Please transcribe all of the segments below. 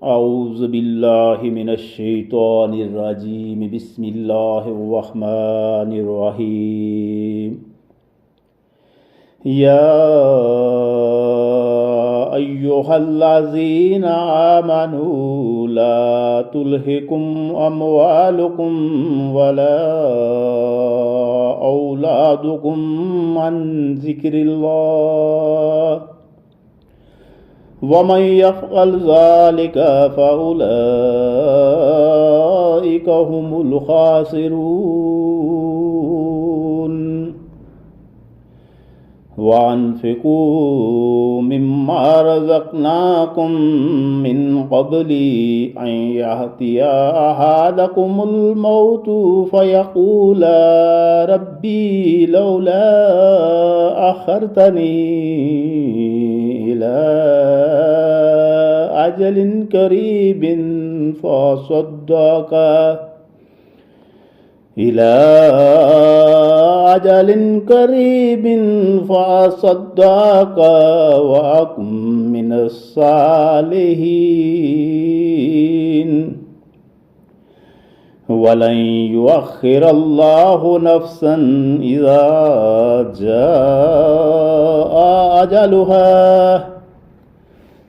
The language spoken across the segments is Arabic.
أعوذ بالله من الشيطان الرجيم بسم الله الرحمن الرحيم يا أيها الذين آمنوا لا تلهكم أموالكم ولا أولادكم عن ذكر الله ومن يفعل ذلك فأولئك هم الخاسرون وأنفقوا مما رزقناكم من قبل أن يأتي أحدكم الموت فيقول ربي لولا أخرتني إلى أجل قريب فأصدق وأكن من الصالحين ولن يؤخر الله نفسا إذا جاء أجلها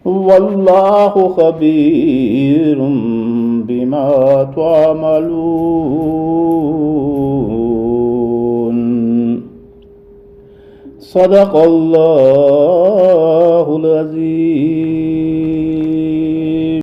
والله خبير بما تعملون صدق الله العظيم.